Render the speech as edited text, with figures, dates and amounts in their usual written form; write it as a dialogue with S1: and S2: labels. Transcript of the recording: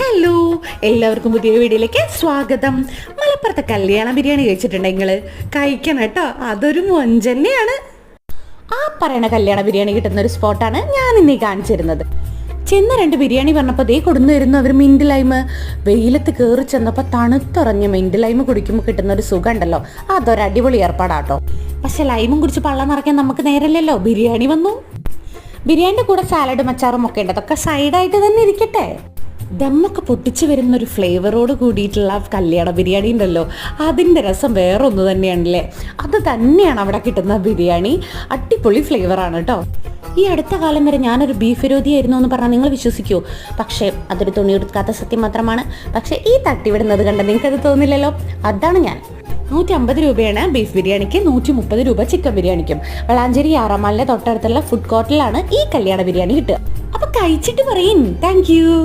S1: Hello, എല്ലാവർക്കും പുതിയ വീഡിയോയിലേക്ക് സ്വാഗതം. മലപ്പുറത്തെ കല്യാണ ബിരിയാണി കഴിച്ചിട്ടുണ്ടെങ്കിൽ നിങ്ങൾ കഴിക്കണം കേട്ടോ. അതൊരു മൊഞ്ചന്നെയാണ്. ആ പറയണ കല്യാണ ബിരിയാണി കിട്ടുന്ന ഒരു സ്പോട്ടാണ് ഞാൻ ഇന്നീ കാണിച്ചിരുന്നത്. ചെന്ന രണ്ട് ബിരിയാണി പറഞ്ഞപ്പോൾ ദേ കൊടുന്നു വരുന്നു അവർ മിൻറ്റ് ലൈമ്. വെയിലത്ത് കയറി ചെന്നപ്പോൾ തണുത്തുറഞ്ഞ് മിൻറ്റ് ലൈമ് കുടിക്കുമ്പോൾ കിട്ടുന്ന ഒരു സുഖം ഉണ്ടല്ലോ, അതൊരു അടിപൊളി ഏർപ്പാടാട്ടോ. പക്ഷെ ലൈമും കുടിച്ച് പള്ളം നിറയ്ക്കാൻ നമുക്ക് നേരല്ലല്ലോ. ബിരിയാണി വന്നു. ബിരിയാണിൻ്റെ കൂടെ സാലഡും അച്ചാറും ഒക്കെ ഉണ്ട്. അതൊക്കെ സൈഡായിട്ട് തന്നെ ഇരിക്കട്ടെ. ദമ്മൊക്കെ പൊട്ടിച്ച് വരുന്നൊരു ഫ്ലേവറോട് കൂടിയിട്ടുള്ള കല്യാണ ബിരിയാണി ഉണ്ടല്ലോ, അതിൻ്റെ രസം വേറൊന്നു തന്നെയാണല്ലേ. അത് തന്നെയാണ് അവിടെ കിട്ടുന്ന ബിരിയാണി. അടിപൊളി ഫ്ലേവറാണ് കേട്ടോ. ഈ അടുത്ത കാലം വരെ ഞാനൊരു ബീഫ് വിരോധിയായിരുന്നു എന്ന് പറഞ്ഞാൽ നിങ്ങൾ വിശ്വസിക്കുമോ? പക്ഷേ അതൊരു തുണിയെടുക്കാത്ത സത്യം മാത്രമാണ്. പക്ഷേ ഈ തട്ടിവിടുന്നത് കണ്ട് നിങ്ങൾക്കത് തോന്നില്ലല്ലോ. അതാണ് ഞാൻ. 150 രൂപയാണ് ബീഫ് ബിരിയാണിക്ക്, 130 രൂപ ചിക്കൻ ബിരിയാണിക്കും. വളാഞ്ചേരി ആറാമാലിൻ്റെ തൊട്ടടുത്തുള്ള ഫുഡ് കോർട്ടിലാണ് ഈ കല്യാണ ബിരിയാണി കിട്ടുക. അപ്പോൾ കഴിച്ചിട്ട് പറയും താങ്ക് യു.